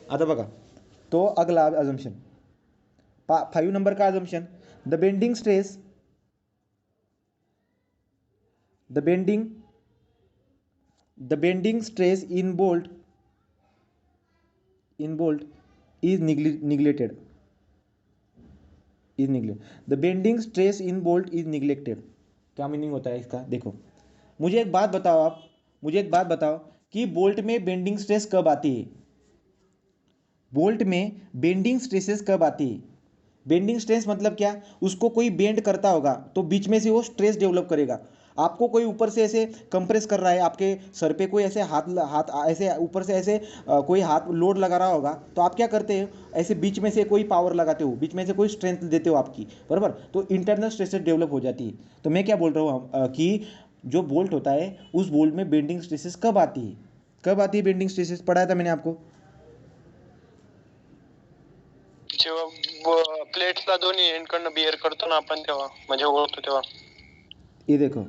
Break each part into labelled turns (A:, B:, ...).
A: आता बघा, तो अगला अजम्पशन 5 नंबर का assumption, the bending stress the bending stress in bolt is neglected the bending stress in bolt is neglected. क्या meaning होता है इसका? देखो, मुझे एक बात बताओ, मुझे एक बात बताओ कि बोल्ट में बेंडिंग स्ट्रेस कब आती है? बोल्ट में बेंडिंग स्ट्रेसेस कब आती है? बेंडिंग स्ट्रेस मतलब क्या? उसको कोई बेंड करता होगा तो बीच में से वो स्ट्रेस डेवलप करेगा। आपको कोई ऊपर से ऐसे कंप्रेस कर रहा है, आपके सर पे कोई ऐसे हाथ हाथ ऐसे ऊपर से ऐसे कोई हाथ लोड लगा रहा होगा, तो आप क्या करते हो? ऐसे बीच में से कोई पावर लगाते हो, बीच में से कोई स्ट्रेंथ देते हो आपकी, बराबर? तो इंटरनल स्ट्रेसेस डेवलप हो जाती है। तो मैं क्या बोल रहा हूँ कि जो बोल्ट होता है उस बोल्ट में बेंडिंग स्ट्रेसेस कब आती है? कब आती है बेंडिंग स्ट्रेसेस? पढ़ाया था मैंने आपको।
B: जेव्हा प्लेट्सला दोन्ही एंडकडनं बिअर करतो ना आपण, तेव्हा म्हणजे ओढतो तेव्हा।
A: ये देखो,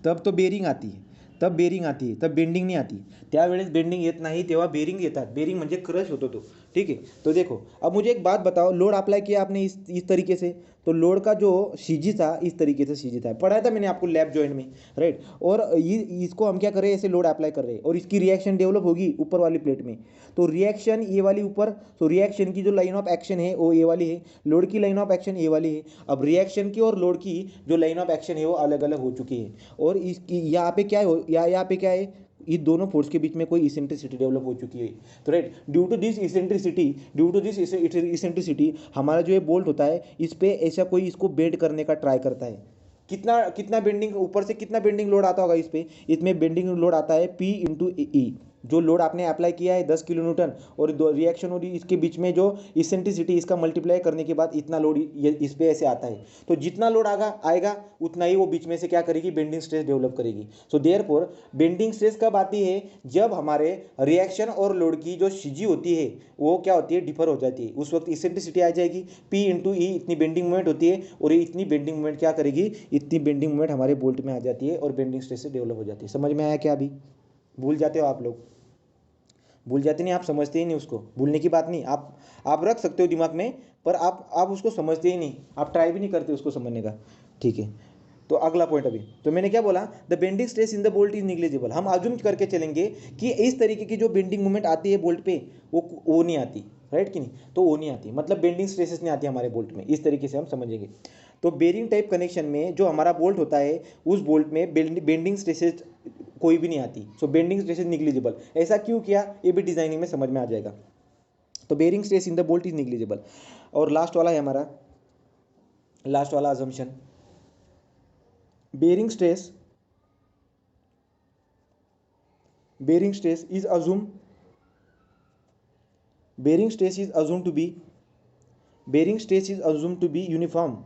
A: तब तो बेरिंग आती है, तब बेरिंग आती है, तब बेंडिंग नहीं आती। त्यावेळेस बेंडिंग येत नाही, तेव्हा बेरिंग येतात। बेरिंग म्हणजे क्रश होतो तो, ठीक है। तो देखो, अब मुझे एक बात बताओ, लोड अप्लाई किया आपने इस तरीके से, तो लोड का जो सीजी था इस तरीके से सीजी था, पढ़ाया था मैंने आपको लैब जॉइंट में, राइट? और ये इसको हम क्या कर रहे हैं, ऐसे लोड अप्लाई कर रहे हैं और इसकी रिएक्शन डेवलप होगी ऊपर वाली प्लेट में। तो रिएक्शन ये वाली ऊपर, तो रिएक्शन की जो लाइन ऑफ एक्शन है वो ये वाली है, लोड की लाइन ऑफ एक्शन ये वाली है। अब रिएक्शन की और लोड की जो लाइन ऑफ एक्शन है वो अलग अलग हो चुकी है, और इसकी यहाँ पे क्या हो, यहाँ पे क्या है, ये दोनों फोर्स के बीच में कोई इसेंट्रिसिटी डेवलप हो चुकी है। तो right, due to this eccentricity हमारा जो ये बोल्ट होता है इस पे ऐसा कोई इसको बेंड करने का ट्राई करता है। कितना कितना बेंडिंग, ऊपर से कितना बेंडिंग लोड आता होगा इस पे? इसमें बेंडिंग लोड आता है P इंटू ई। जो लोड आपने अप्लाई किया है 10 किलो न्यूटन, और दो रिएक्शन हो रही, इसके बीच में जो इसेंट्रिसिटी इसका मल्टीप्लाई करने के बाद इतना लोड इस पे ऐसे आता है। तो जितना लोड आएगा उतना ही वो बीच में से क्या करेगी, बेंडिंग स्ट्रेस डेवलप करेगी। सो देयरफॉर बेंडिंग स्ट्रेस कब आती है? जब हमारे रिएक्शन और लोड की जो सीजी होती है वो क्या होती है, डिफर हो जाती है। उस वक्त इसेंट्रिसिटी आ जाएगी P इंटू ई, इतनी बेंडिंग मूवमेंट होती है, और ये इतनी बेंडिंग मूवमेंट क्या करेगी, इतनी बेंडिंग मूवमेंट हमारे बोल्ट में आ जाती है और बेंडिंग स्ट्रेस से डेवलप हो जाती है। समझ में आया क्या? अभी भूल जाते हो आप लोग, भूल जाते नहीं, आप समझते ही नहीं उसको। भूलने की बात नहीं, आप रख सकते हो दिमाग में, पर आप उसको समझते ही नहीं, आप ट्राई भी नहीं करते उसको समझने का, ठीक है। तो अगला पॉइंट, अभी तो मैंने क्या बोला, the bending stress in the bolt is negligible. हम अज्यूम करके चलेंगे कि इस तरीके की जो बेंडिंग मूवमेंट आती है बोल्ट पे वो नहीं आती, राइट कि नहीं? तो वो नहीं आती, मतलब बेंडिंग स्ट्रेसेस नहीं आती हमारे बोल्ट में, इस तरीके से हम समझेंगे। तो बेरिंग टाइप कनेक्शन में जो हमारा बोल्ट होता है उस बोल्ट में बेंडिंग स्ट्रेसेस कोई भी नहीं आती। सो बेंडिंग स्ट्रेसेस निग्लिजिबल। ऐसा क्यों किया, ये भी डिजाइनिंग में समझ में आ जाएगा। तो bearing stress in the bolt is negligible. और लास्ट वाला है हमारा, लास्ट वाला assumption, bearing stress is assumed bearing stress is assumed to be bearing stress is assumed to be uniform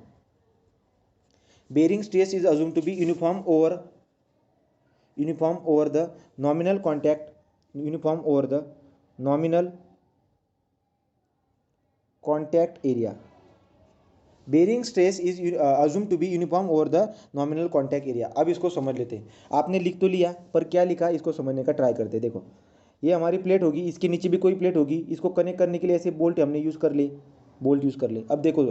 A: bearing stress is assumed to be uniform over the nominal contact uniform over the nominal contact area bearing stress is assume to be uniform over the nominal contact area. अब इसको समझ लेते हैं। आपने लिख तो लिया, पर क्या लिखा इसको समझने का ट्राई करते हैं। देखो, ये हमारी प्लेट होगी, इसके नीचे भी कोई प्लेट होगी, इसको कनेक्ट करने के लिए ऐसे बोल्ट हमने यूज़ कर ले, बोल्ट यूज़ कर ले। अब देखो,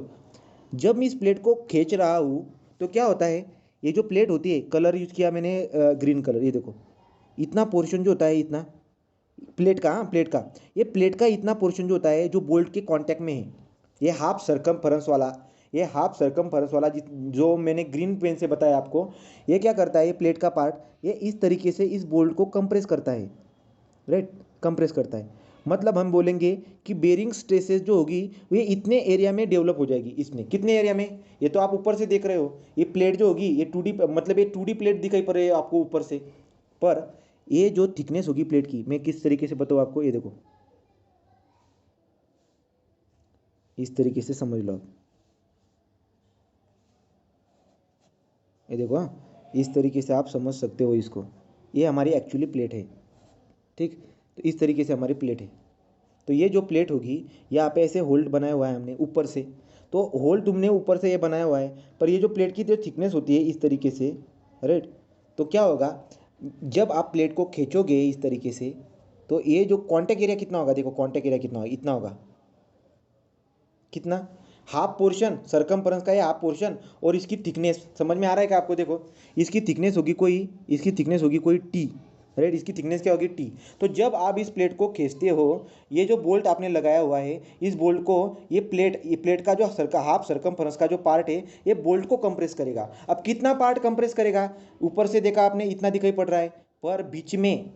A: जब मैं इस प्लेट को खींच रहा हूँ तो क्या होता है, ये जो प्लेट होती है, कलर यूज़ किया मैंने ग्रीन कलर, ये देखो इतना पोर्शन जो होता है, इतना प्लेट का, हाँ प्लेट का, ये प्लेट का इतना पोर्शन जो होता है जो बोल्ट के कांटेक्ट में है, ये हाफ सरकमफेरेंस वाला, ये हाफ सरकमफेरेंस वाला जो मैंने ग्रीन पेन से बताया आपको, ये क्या करता है, ये प्लेट का पार्ट, ये इस तरीके से इस बोल्ट को कंप्रेस करता है, राइट? कंप्रेस करता है। मतलब हम बोलेंगे कि बेरिंग स्ट्रेसेस जो होगी वो ये इतने एरिया में डेवलप हो जाएगी। इसमें कितने एरिया में, ये तो आप ऊपर से देख रहे हो, ये प्लेट जो होगी ये 2D, मतलब ये 2D प्लेट दिखाई पड़ रही है आपको ऊपर से, पर ये जो थिकनेस होगी प्लेट की, मैं किस तरीके से बताऊँ आपको, ये देखो इस तरीके से समझ लो आप, ये देखो, हाँ इस तरीके से आप समझ सकते हो इसको। ये हमारी एक्चुअली प्लेट है, ठीक? तो इस तरीके से हमारी प्लेट है। तो ये जो प्लेट होगी, यहाँ पे ऐसे होल्ड बनाया हुआ है हमने ऊपर से, तो होल्ड तुमने ऊपर से ये बनाया हुआ है, पर ये जो प्लेट की जो थिकनेस होती है इस तरीके से, राइट? तो क्या होगा, जब आप प्लेट को खींचोगे इस तरीके से, तो ये जो कॉन्टैक्ट एरिया कितना होगा, देखो कॉन्टैक्ट एरिया कितना होगा, इतना होगा, कितना, हाफ पोर्शन सरकमफेरेंस का ये हाफ पोर्शन, और इसकी थिकनेस समझ में आ रहा है क्या आपको, देखो इसकी थिकनेस होगी कोई, इसकी थिकनेस होगी कोई टी, राइट, इसकी थिकनेस क्या होगी टी। तो जब आप इस प्लेट को खींचते हो, ये जो बोल्ट आपने लगाया हुआ है, इस बोल्ट को ये प्लेट का जो हाफ सरकमफेरेंस का जो पार्ट है, ये बोल्ट को कंप्रेस करेगा। अब कितना पार्ट कंप्रेस करेगा, ऊपर से देखा आपने इतना दिखाई पड़ रहा है, पर बीच में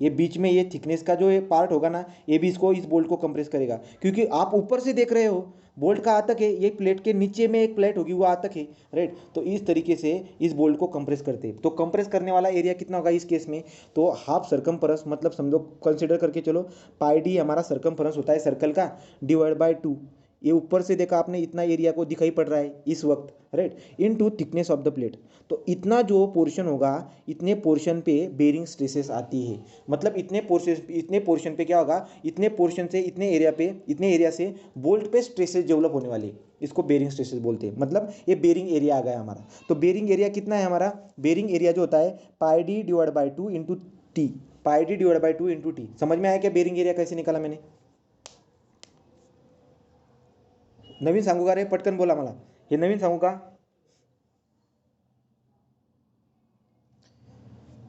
A: ये थिकनेस का जो ये पार्ट होगा ना, ये भी इसको इस बोल्ट को कंप्रेस करेगा, क्योंकि आप ऊपर से देख रहे हो बोल्ट का आज तक है, ये प्लेट के नीचे में एक प्लेट होगी वो आज तक है, राइट। तो इस तरीके से इस बोल्ट को कंप्रेस करते हैं। तो कंप्रेस करने वाला एरिया कितना होगा इस केस में, तो हाफ सरकमफेरेंस, मतलब समझो कंसिडर करके चलो पाई डी हमारा सरकमफेरेंस होता है सर्कल का, डिवाइड बाय 2, ये ऊपर से देखा आपने इतना एरिया को दिखाई पड़ रहा है इस वक्त, right, into thickness of the plate. तो इतना जो पोर्शन होगा, इतने पोर्शन पे बेरिंग स्ट्रेसेस आती है, मतलब इतने पोर्शन पे क्या होगा, इतने पोर्शन से इतने एरिया से बोल्ट पे स्ट्रेसेस डेवलप होने वाले, इसको बेरिंग स्ट्रेसेस बोलते हैं। मतलब ये बेरिंग एरिया आ गया हमारा। तो बेरिंग एरिया कितना है हमारा, बेरिंग एरिया जो होता है pi D divide by 2 into T, pi D divide by 2 into T. समझ में आया क्या बेरिंग एरिया कैसे निकाला मैंने? नवीन सांगू का रे, पटकन बोला मला, हे नवीन सांगू का?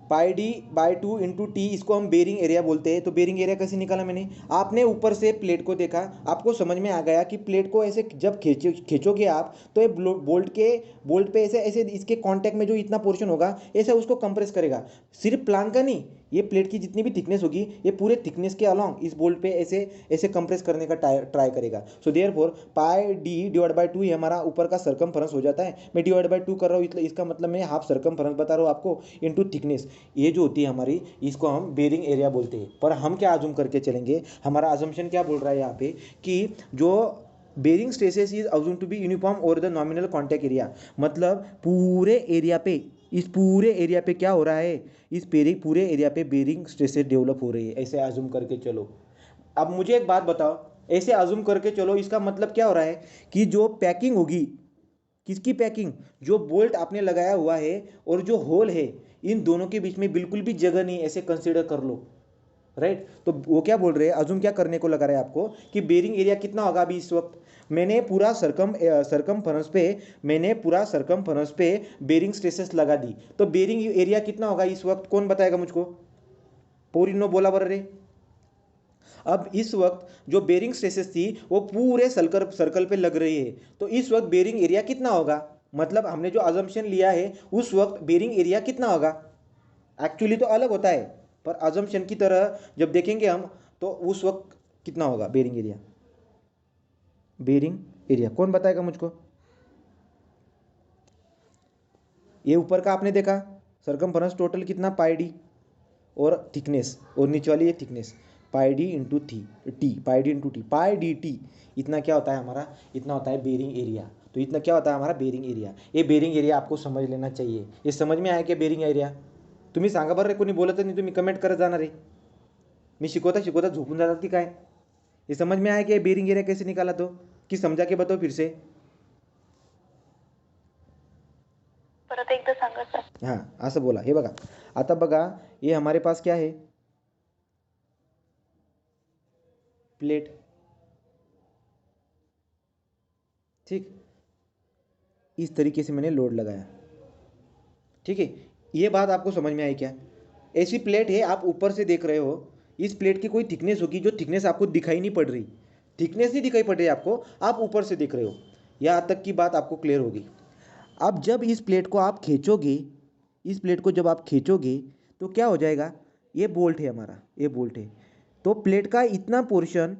A: पाई डी बाय 2 इंटू टी, इसको हम बेरिंग एरिया बोलते हैं। तो बेरिंग एरिया कैसे निकाला मैंने, आपने ऊपर से प्लेट को देखा, आपको समझ में आ गया कि प्लेट को ऐसे जब खींचोगे आप, तो ये बोल्ट पे ऐसे ऐसे इसके कांटेक्ट में जो इतना पोर्शन होगा, ऐसे उसको कंप्रेस करेगा। सिर्फ प्लान का नहीं, ये प्लेट की जितनी भी थिकनेस होगी, ये पूरे थिकनेस के अलॉन्ग इस बोल्ट पे ऐसे ऐसे कंप्रेस करने का ट्राई करेगा। So therefore pi D divide by 2 ये हमारा ऊपर का सरकमफेरेंस हो जाता है। मैं डिवाइड बाय 2 कर रहा हूँ, इसका मतलब मैं हाफ सरकमफेरेंस बता रहा हूँ आपको, इनटू थिकनेस। ये जो होती है हमारी, इसको हम बेरिंग एरिया बोलते हैं। पर हम क्या अज्यूम करके चलेंगे, हमारा अजम्पशन क्या बोल रहा है यहाँ पे, कि जो bearing stresses is assume to be uniform over the nominal contact area, मतलब पूरे एरिया पे, इस पूरे एरिया पे क्या हो रहा है, इस पूरे एरिया पे बेरिंग स्ट्रेसेस डेवलप हो रही है, ऐसे अज्यूम करके चलो। अब मुझे एक बात बताओ, ऐसे अज्यूम करके चलो, इसका मतलब क्या हो रहा है कि जो पैकिंग होगी, किसकी पैकिंग, जो बोल्ट आपने लगाया हुआ है और जो होल है, इन दोनों के बीच में बिल्कुल भी जगह नहीं, ऐसे कंसीडर कर लो, राइट। तो वो क्या बोल रहे हैं, अजूम क्या करने को लगा रहे हैं आपको, कि बेरिंग एरिया कितना होगा अभी इस वक्त, मैंने पूरा सरकमफेरेंस पे बेरिंग स्ट्रेसेस लगा दी, तो बेरिंग एरिया कितना होगा इस वक्त, कौन बताएगा मुझको, पूरी नो बोला बर रे। अब इस वक्त जो बेरिंग स्ट्रेसेस थी वो पूरे सर्कल पे लग रही है, तो इस वक्त बेरिंग एरिया कितना होगा, मतलब हमने जो अजम्पशन लिया है उस वक्त बेरिंग एरिया कितना होगा। एक्चुअली तो अलग होता है, पर अजम्पशन की तरह जब देखेंगे हम, तो उस वक्त कितना होगा बेरिंग एरिया, बेरिंग एरिया कौन बताएगा मुझको। ये ऊपर का आपने देखा सरकमफेरेंस टोटल कितना, पाई डी, और थिकनेस, और नीचे वाली ये थिकनेस, पाई D into T, pi D into T, pi D T, इतना क्या होता है हमारा, इतना होता है बेरिंग एरिया। तो इतना क्या होता है हमारा बेरिंग एरिया। ये बेरिंग एरिया आपको समझ लेना चाहिए। ये समझ में आया क्या बेरिंग एरिया? तुम्ही सांगा बरं रे, कोणी बोलत नाही, तुम्ही कमेंट करत जाणार रे, मी शिकवता झोपून जातात की काय? ये समझ में आया कि बेरिंग एरिया कैसे निकाला, तो कि समझा के बताओ फिर से।
C: परत एकदा सांगा सर.
A: हां, असं बोला, हे बघा, आता बघा, ये हमारे पास क्या है, प्लेट, ठीक, इस तरीके से मैंने लोड लगाया, ठीक है। ये बात आपको समझ में आई क्या? ऐसी प्लेट है, आप ऊपर से देख रहे हो, इस प्लेट की कोई थिकनेस होगी, जो थिकनेस आपको दिखाई नहीं पड़ रही, थिकनेस नहीं दिखाई पड़ रही आपको, आप ऊपर से देख रहे हो, यहाँ तक की बात आपको क्लियर होगी। अब जब इस प्लेट को आप खींचोगे, इस प्लेट को जब आप खींचोगे, तो क्या हो जाएगा, ये बोल्ट है हमारा, ये बोल्ट है, तो प्लेट का इतना पोर्शन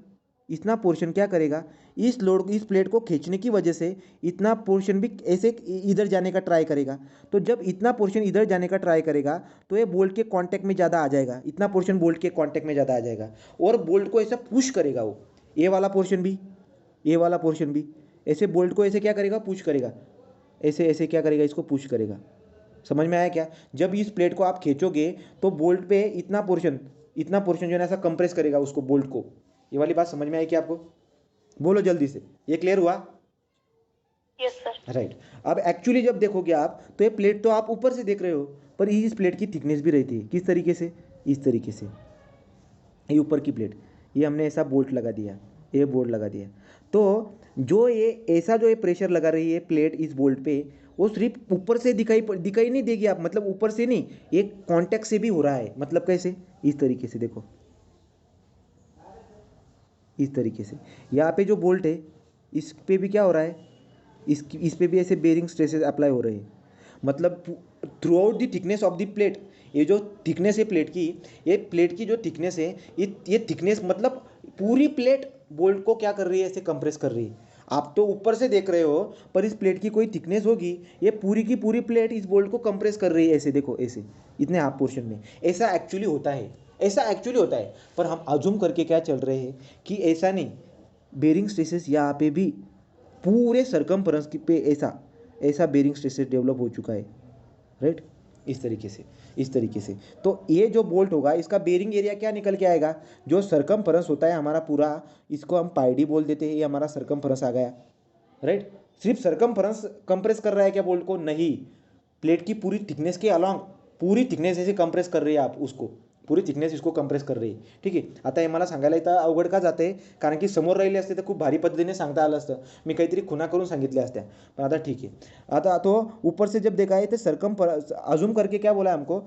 A: क्या करेगा, इस प्लेट को खींचने की वजह से इतना पोर्शन भी ऐसे इधर जाने का ट्राई करेगा। तो जब इतना पोर्शन इधर जाने का ट्राई करेगा, तो ये बोल्ट के कांटेक्ट में ज़्यादा आ जाएगा, इतना पोर्शन बोल्ट के कांटेक्ट में ज़्यादा आ जाएगा, और बोल्ट को ऐसा पुश करेगा, वो ये वाला पोर्शन भी ऐसे बोल्ट को ऐसे क्या करेगा, पुश करेगा, ऐसे ऐसे क्या करेगा, इसको पुश करेगा। समझ में आया क्या? जब इस प्लेट को आप खींचोगे, तो बोल्ट पे इतना पोर्शन जो है ना, ऐसा कंप्रेस करेगा उसको, बोल्ट को। ये वाली बात समझ में आई क्या आपको? बोलो जल्दी से, ये क्लियर हुआ?
C: Yes sir.
A: राइट। अब एक्चुअली जब देखोगे आप, तो ये प्लेट तो आप ऊपर से देख रहे हो, पर इस प्लेट की थिकनेस भी रहती है, किस तरीके से, इस तरीके से, ये ऊपर की प्लेट, ये हमने ऐसा बोल्ट लगा दिया, ये बोल्ट लगा दिया। तो जो ये ऐसा जो ये प्रेशर लगा रही है प्लेट इस बोल्ट पे, वो सिर्फ ऊपर से दिखाई नहीं देगी आप, मतलब ऊपर से नहीं, ये कांटेक्ट से भी हो रहा है। मतलब कैसे, इस तरीके से देखो, इस तरीके से यहाँ पे जो बोल्ट है इस पे भी क्या हो रहा है, इस पे भी ऐसे बेरिंग स्ट्रेसेस अप्लाई हो रहे हैं। मतलब through out the thickness of the plate, ये जो थिकनेस है प्लेट की, ये प्लेट की जो थिकनेस है, ये थिकनेस मतलब पूरी प्लेट बोल्ट को क्या कर रही है, ऐसे कंप्रेस कर रही है। आप तो ऊपर से देख रहे हो, पर इस प्लेट की कोई थिकनेस होगी, ये पूरी की पूरी प्लेट इस बोल्ट को कंप्रेस कर रही है, ऐसे देखो, ऐसे इतने हाफ पोर्शन में। ऐसा एक्चुअली होता है, ऐसा एक्चुअली होता है, पर हम अज्यूम करके क्या चल रहे हैं कि ऐसा नहीं। बेरिंग स्ट्रेसेस यहाँ पे भी पूरे सरकमफेरेंस की पे ऐसा बेरिंग स्ट्रेसेस डेवलप हो चुका है, राइट। इस तरीके से, इस तरीके से। तो ये जो बोल्ट होगा इसका बेरिंग एरिया क्या निकल के आएगा, जो सरकमफेरेंस होता है हमारा पूरा, इसको हम पाई बोल देते हैं, ये हमारा सरकमफेरेंस आ गया, राइट। सिर्फ सरकमफेरेंस कंप्रेस कर रहा है क्या बोल्ट को, नहीं, प्लेट की पूरी थिकनेस के अलॉन्ग, पूरी थिकनेस ऐसे कंप्रेस कर रही है आप उसको, पूरी थिकनेस इसको कंप्रेस कर रही आहे, ठीक आहे। आता हे मला सांगायला इथं अवघड का जाते, कारण की समोर राहिले असते तर खूप भारी पद्धतीने सांगता आलं असतं, मी काहीतरी खुणा करून सांगितल्या असत्या, पण आता ठीक है। आता तो ऊपर से जब देखा है तो अजूम करके क्या बोला है हमको,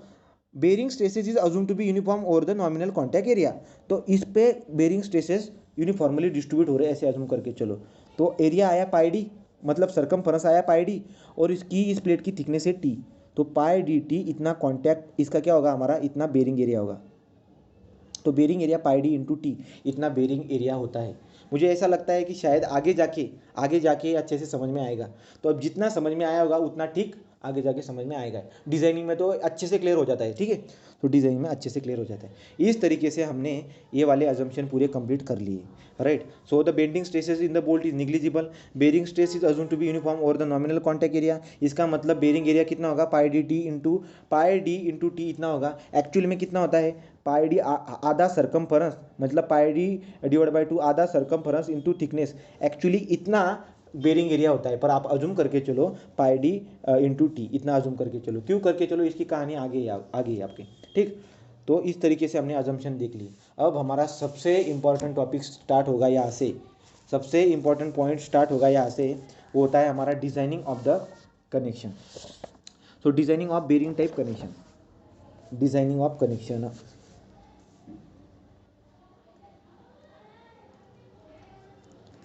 A: bearing stresses is assume to be uniform over the nominal contact area. तो इस पे बेरिंग स्ट्रेसेस यूनिफॉर्मली डिस्ट्रीब्यूट हो रहे हैं, ऐसे अजूम करके चलो। तो एरिया आया पाई डी, मतलब सरकमफेरेंस आया पाई डी, और इसकी इस प्लेट की थिकनेस है टी, तो पाई डी टी इतना कॉन्टैक्ट, इसका क्या होगा हमारा, इतना बेरिंग एरिया होगा। तो bearing area pi D into T, इतना बेरिंग एरिया होता है। मुझे ऐसा लगता है कि शायद आगे जाके अच्छे से समझ में आएगा। तो अब जितना समझ में आया होगा उतना ठीक, आगे जाके समझ में आएगा। डिज़ाइनिंग में तो अच्छे से क्लियर हो जाता है, ठीक है। तो डिज़ाइनिंग में अच्छे से क्लियर हो जाता है। इस तरीके से हमने ये वाले अजम्पशन पूरे कंप्लीट कर लिए, right. So the bending stresses in the bolt is negligible, bearing stress is assume to be uniform और द नॉमिनल कॉन्टैक्ट एरिया। इसका मतलब बेरिंग एरिया कितना होगा, पाई डी इंटू टी इतना होगा। एक्चुअली में कितना होता है, पाई डी आधा सरकमफेरेंस, मतलब पाई डी डिवाइड बाई 2 आधा सरकमफेरेंस इंटू थिकनेस, एक्चुअली इतना बेरिंग एरिया होता है। पर आप अजूम करके चलो पाई डी इंटू टी, इतना अजूम करके चलो। क्यों करके चलो, इसकी कहानी आगे है आपकी, ठीक। तो इस तरीके से हमने अजम्पशन देख ली। अब हमारा सबसे इंपॉर्टेंट टॉपिक स्टार्ट होगा यहाँ से, सबसे इंपॉर्टेंट पॉइंट स्टार्ट होगा यहाँ से, वो होता है हमारा designing of the connection. So designing of bearing type connection, designing of connection,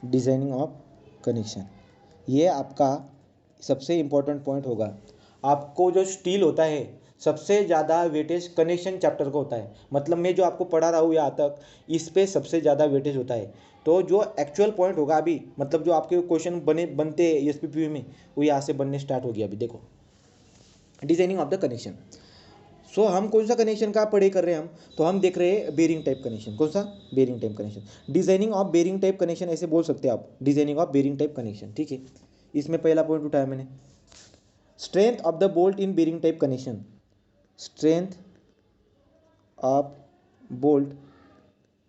A: designing of connection, ये आपका सबसे इम्पोर्टेंट पॉइंट होगा। आपको जो स्टील होता है सबसे ज़्यादा वेटेज कनेक्शन चैप्टर को होता है, मतलब मैं जो आपको पढ़ा रहा हूँ यहाँ तक, इस पे सबसे ज़्यादा वेटेज होता है। तो जो एक्चुअल पॉइंट होगा अभी, मतलब जो आपके क्वेश्चन बनते हैं एसपीपी में, वो यहाँ से बनने स्टार्ट हो गया अभी। देखो डिज़ाइनिंग ऑफ द कनेक्शन। सो हम कौन सा कनेक्शन का पढ़े कर रहे हैं हम, तो हम देख रहे हैं बेरिंग टाइप कनेक्शन। कौन सा, bearing type connection. Designing of bearing type connection ऐसे बोल सकते हैं आप, designing of bearing type connection, ठीक है। इसमें पहला पॉइंट उठाया मैंने, strength of the bolt in bearing type connection, strength of bolt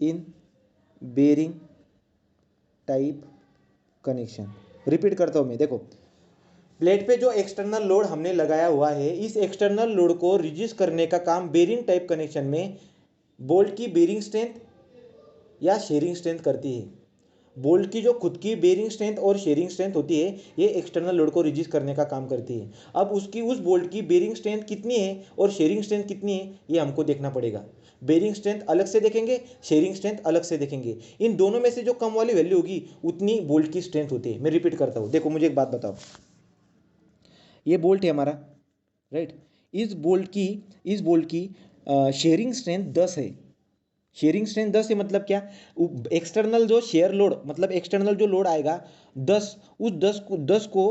A: in bearing type connection. Repeat करता हूँ मैं, देखो प्लेट पे जो एक्सटर्नल लोड हमने लगाया हुआ है, इस एक्सटर्नल लोड को रिड्यूस करने का काम बेरिंग टाइप कनेक्शन में बोल्ट की बेरिंग स्ट्रेंथ या शेयरिंग स्ट्रेंथ करती है। बोल्ट की जो खुद की बेरिंग स्ट्रेंथ और शेयरिंग स्ट्रेंथ होती है, ये एक्सटर्नल लोड को रिड्यूस करने का काम करती है। अब उस बोल्ट की बेरिंग स्ट्रेंथ कितनी है और शेयरिंग स्ट्रेंथ कितनी है, ये हमको देखना पड़ेगा। बेरिंग स्ट्रेंथ अलग से देखेंगे, शेयरिंग स्ट्रेंथ अलग से देखेंगे। इन दोनों में से जो कम वाली वैल्यू होगी उतनी बोल्ट की स्ट्रेंथ होती है। मैं रिपीट करता हूँ, देखो मुझे एक बात बताओ, ये बोल्ट है हमारा, राइट। इस बोल्ट की शेयरिंग स्ट्रेंथ 10 है। शेयरिंग स्ट्रेंथ 10 है, मतलब क्या, एक्सटर्नल जो शेयर लोड, मतलब एक्सटर्नल जो लोड आएगा 10, उस 10 को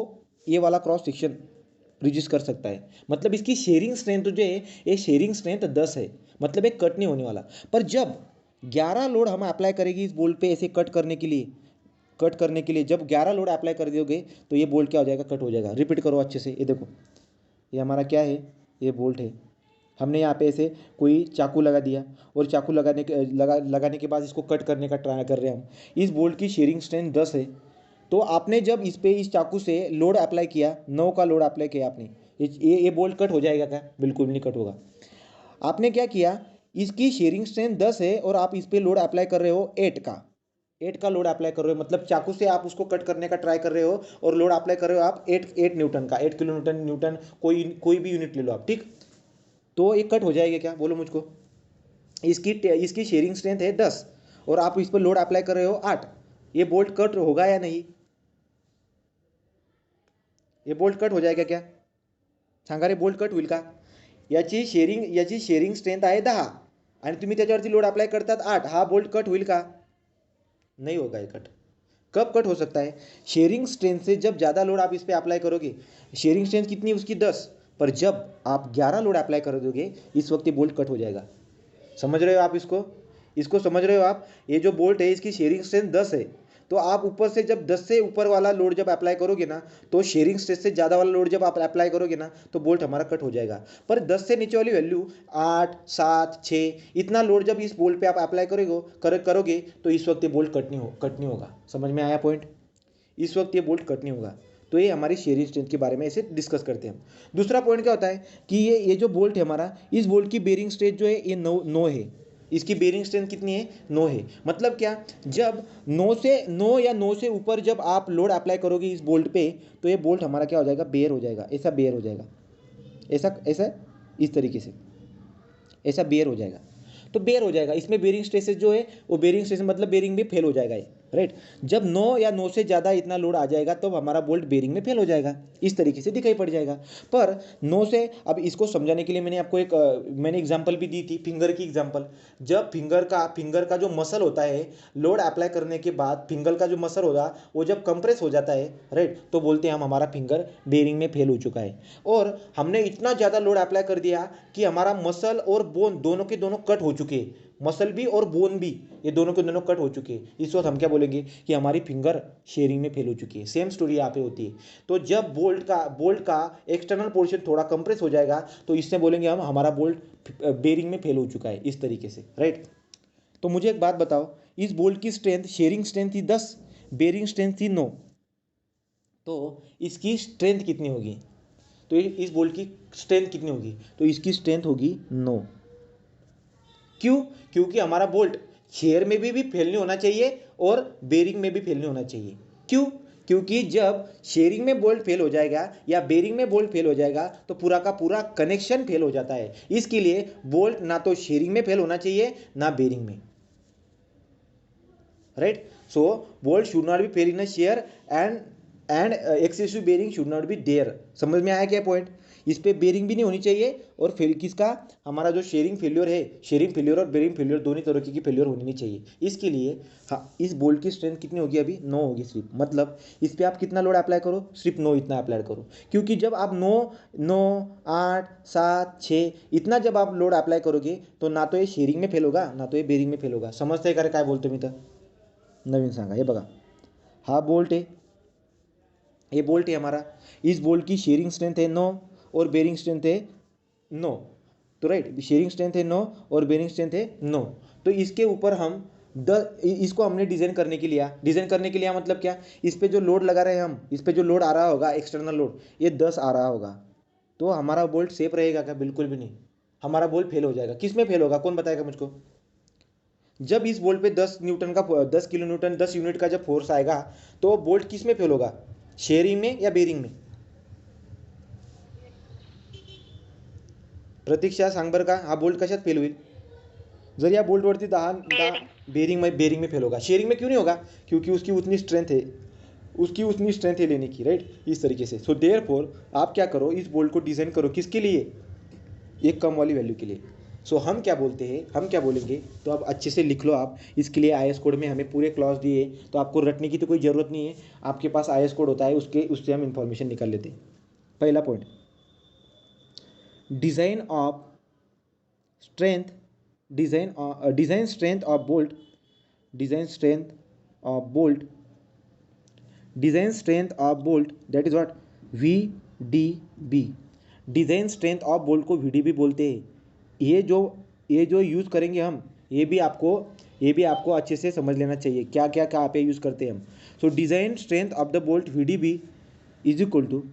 A: ये वाला क्रॉस सेक्शन रिड्यूस कर सकता है। मतलब इसकी शेयरिंग स्ट्रेंथ जो है, ये शेयरिंग स्ट्रेंथ 10 है, मतलब एक कट नहीं होने वाला। पर जब 11 लोड हम अप्लाई करेगी इस बोल्ट पे ऐसे कट करने के लिए, जब 11 लोड अप्लाई कर दोगे तो ये बोल्ट क्या हो जाएगा, कट हो जाएगा। रिपीट करो अच्छे से, ये देखो, ये हमारा क्या है, ये बोल्ट है। हमने यहाँ पे ऐसे कोई चाकू लगा दिया और चाकू लगाने के बाद इसको कट करने का ट्राई कर रहे हैं हम। इस बोल्ट की शेयरिंग स्ट्रेंथ 10 है। तो आपने जब इस चाकू से लोड अप्लाई किया, 9 का लोड अप्लाई किया आपने, ये बोल्ट कट हो जाएगा क्या, बिल्कुल नहीं कट होगा। आपने क्या किया, इसकी शेयरिंग स्ट्रेंथ 10 है और आप इस पे लोड अप्लाई कर रहे हो 8 का लोड अप्लाई कर रहे हो, मतलब चाकू से आप उसको कट करने का ट्राई कर रहे हो और लोड अप्लाई कर रहे हो आप 8 न्यूटन का, 8 किलो न्यूटन, कोई भी यूनिट ले लो आप, ठीक। तो ये कट हो जाएगा क्या, बोलो मुझको। इसकी शेयरिंग स्ट्रेंथ है 10 और आप इस पर लोड अप्लाई कर रहे हो 8, ये बोल्ट कट होगा या नहीं, ये बोल्ट कट हो जाएगा क्या, सांगा रे, बोल्ट कट होईल का। याची शेअरिंग स्ट्रेंथ आहे 10 आणि तुम्ही त्याच्यावरती लोड अप्लाई करतात 8, हा बोल्ट कट होईल का, नहीं होगा ये कट। कब कट हो सकता है, शेयरिंग स्ट्रेंथ से जब ज़्यादा लोड आप इस पर अप्लाई करोगे, शेयरिंग स्ट्रेंथ कितनी है उसकी 10, पर जब आप 11 लोड अप्लाई कर दोगे इस वक्त ये बोल्ट कट हो जाएगा। समझ रहे हो आप इसको समझ रहे हो आप। ये जो बोल्ट है इसकी शेयरिंग स्ट्रेंथ 10 है, तो आप ऊपर से जब 10 से ऊपर वाला लोड जब अप्लाई करोगे ना, तो शेयरिंग स्ट्रेंथ से ज़्यादा वाला लोड जब आप अप्लाई करोगे ना, तो बोल्ट हमारा कट हो जाएगा। पर 10 से नीचे वाली वैल्यू 8, 7, 6 इतना लोड जब इस बोल्ट पे आप अप्लाई करोगे तो इस वक्त ये बोल्ट कट नहीं होगा। समझ में आया पॉइंट, इस वक्त ये बोल्ट कट नहीं होगा। तो ये हमारी शेयरिंग स्ट्रेंथ के बारे में ऐसे डिस्कस करते हैं हम। दूसरा पॉइंट क्या होता है कि ये जो बोल्ट है हमारा, इस बोल्ट की बेरिंग स्ट्रेंथ जो है ये 9 है, इसकी बेरिंग स्ट्रेंथ कितनी है, 9 है। मतलब क्या, जब 9 से ऊपर जब आप लोड अप्लाई करोगे इस बोल्ट पे, तो ये बोल्ट हमारा क्या हो जाएगा, बेयर हो जाएगा, ऐसा बेयर हो जाएगा, ऐसा इस तरीके से ऐसा बेयर हो जाएगा। तो बेयर हो जाएगा, इसमें बेरिंग स्ट्रेसेस जो है वो बेरिंग स्ट्रेस मतलब बेरिंग भी फेल हो जाएगा ये, राइट। जब 9 से ज़्यादा इतना लोड आ जाएगा तब हमारा बोल्ट बेरिंग में फेल हो जाएगा, इस तरीके से दिखाई पड़ जाएगा। पर 9 से, अब इसको समझाने के लिए मैंने आपको मैंने एग्जांपल भी दी थी, फिंगर की एग्जांपल। जब फिंगर का जो मसल होता है, लोड अप्लाई करने के बाद फिंगर का जो मसल होगा वो जब कंप्रेस हो जाता है, राइट, तो बोलते हैं हम हमारा फिंगर बेरिंग में फेल हो चुका है। और हमने इतना ज़्यादा लोड अप्लाई कर दिया कि हमारा मसल और बोन दोनों के दोनों कट हो चुके हैं, मसल भी और बोन भी, ये दोनों के दोनों कट हो चुके हैं। इस वक्त हम क्या बोलेंगे कि हमारी फिंगर शेयरिंग में फेल हो चुकी है। सेम स्टोरी यहाँ पे होती है। तो जब बोल्ट का एक्सटर्नल पोर्शन थोड़ा कंप्रेस हो जाएगा तो इससे बोलेंगे हम हमारा बोल्ट बेरिंग में फेल हो चुका है, इस तरीके से, राइट। तो मुझे एक बात बताओ, इस बोल्ट की स्ट्रेंथ, शेयरिंग स्ट्रेंथ थी 10, बेरिंग स्ट्रेंथ थी 9, तो इसकी स्ट्रेंथ कितनी होगी, तो इस बोल्ट की स्ट्रेंथ कितनी होगी, तो इसकी स्ट्रेंथ होगी 9। क्यों, क्योंकि हमारा बोल्ट शेयर में भी फेल नहीं होना चाहिए और बेरिंग में भी फेल नहीं होना चाहिए। क्यों, क्योंकि जब शेयरिंग में बोल्ट फेल हो जाएगा या बेरिंग में बोल्ट फेल हो जाएगा तो पूरा का पूरा कनेक्शन फेल हो जाता है। इसके लिए बोल्ट ना तो शेयरिंग में फेल होना चाहिए ना बेरिंग में, right. So bolt should not be fail in a shear and excessive bearing should not be there. समझ में आया क्या पॉइंट, इस पे बेरिंग भी नहीं होनी चाहिए और फिर किसका, हमारा जो शेयरिंग फेल्योर है, शेयरिंग फेल्योर और बेरिंग फेल्योर दोनों तरह की फेल्योर होनी नहीं चाहिए। इसके लिए हाँ, इस बोल्ट की स्ट्रेंथ कितनी होगी, अभी 9 होगी सिर्फ। मतलब इस पे आप कितना लोड अप्लाई करो, सिर्फ 9 इतना अप्लाई करो। क्योंकि जब आप 9, 8, 7, 6 इतना जब आप लोड अप्लाई करोगे तो ना तो ये शेयरिंग में फेल होगा ना तो ये बेरिंग में फेल होगा। समजते का काय बोलतो मी तर, नवीन सांगा। हे बघा, हा बोल्ट है, ये बोल्ट है हमारा, इस बोल्ट की शेयरिंग स्ट्रेंथ है 9 और बेरिंग स्ट्रेंथ है 9, तो राइट, शेयरिंग स्ट्रेंथ है 9 और बेरिंग स्ट्रेंथ है 9। तो इसके ऊपर हम इसको हमने डिज़ाइन करने के लिए मतलब क्या, इस पे जो लोड लगा रहे हैं हम, इस पे जो लोड आ रहा होगा एक्सटर्नल लोड, ये 10 आ रहा होगा, तो हमारा बोल्ट सेफ रहेगा क्या, बिल्कुल भी नहीं, हमारा बोल्ट फेल हो जाएगा। किस में फेल होगा, कौन बताएगा मुझको। जब इस बोल्ट पे 10 किलो न्यूटन 10 यूनिट का जब फोर्स आएगा तो बोल्ट किस में फेल होगा, शेयरिंग में या बेरिंग में। प्रतीक्षा सांग बरं का, हा बोल्ट कशात फेल होईल, जर या बोल्टवरती 10 बेरिंग में फेल होगा। शेयरिंग में क्यों नहीं होगा, क्योंकि उसकी उतनी स्ट्रेंथ है लेने की, राइट, इस तरीके से। सो देयरफॉर आप क्या करो, इस बोल्ट को डिज़ाइन करो किसके लिए, एक कम वाली वैल्यू के लिए। सो हम क्या बोलेंगे, तो आप अच्छे से लिख लो आप। इसके लिए IS कोड में हमें पूरे क्लॉज दिए, तो आपको रटने की तो कोई ज़रूरत नहीं है, आपके पास IS कोड होता है, उससे हम इंफॉर्मेशन निकाल लेते हैं। पहला point, design strength of bolt that is what, VDB। Design strength of bolt को VDB बोलते हैं। ये जो यूज़ करेंगे हम, ये भी आपको अच्छे से समझ लेना चाहिए क्या क्या कहाँ पे यूज़ करते हैं हम। So design strength of the bolt VDB is equal to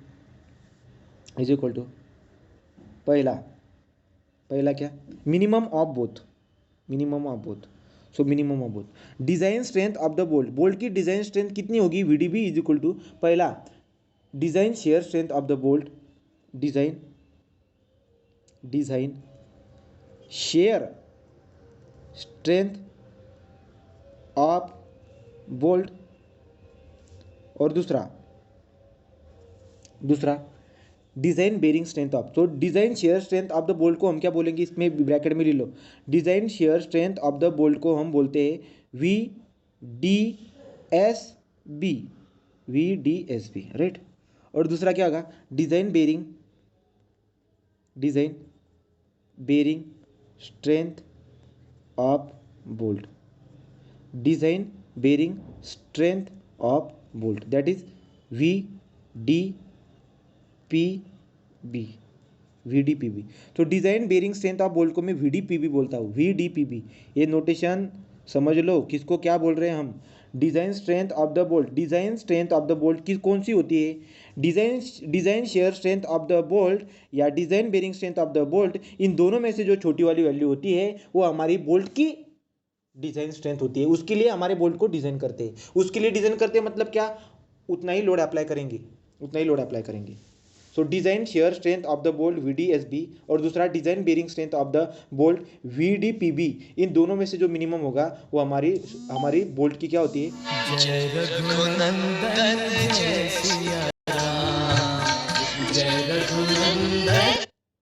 A: पहला क्या, minimum of both, minimum of both, so minimum of both. Design strength of the bolt, bolt की डिज़ाइन स्ट्रेंथ कितनी होगी, VDB इज इक्वल टू, पहला design shear strength of the bolt, design shear strength of bolt, और दूसरा design bearing strength of, तो design shear strength of the bolt को हम क्या बोलेंगे, इसमें ब्रैकेट में ले लो, design shear strength of the bolt को हम बोलते हैं VDSB, राइट। और दूसरा क्या होगा, design bearing strength of bolt, design bearing strength of bolt, that is VDPB। तो design bearing strength of bolt को मैं VDPB बोलता हूँ, VDPB। ये नोटेशन समझ लो, किसको क्या बोल रहे हैं हम, design strength of the bolt. Design strength of the bolt की कौन सी होती है, design shear strength of the bolt or design bearing strength of the bolt, इन दोनों में से जो छोटी वाली वैल्यू होती है वो हमारी बोल्ट की डिज़ाइन स्ट्रेंथ होती है। उसके लिए हमारे बोल्ट को डिज़ाइन करते हैं, मतलब क्या, उतना ही लोड अप्लाई करेंगे, so design shear strength of the bolt VDSB, और दूसरा design bearing strength of the bolt VDPB। इन दोनों में से जो मिनिमम होगा वो हमारी बोल्ट की क्या होती है।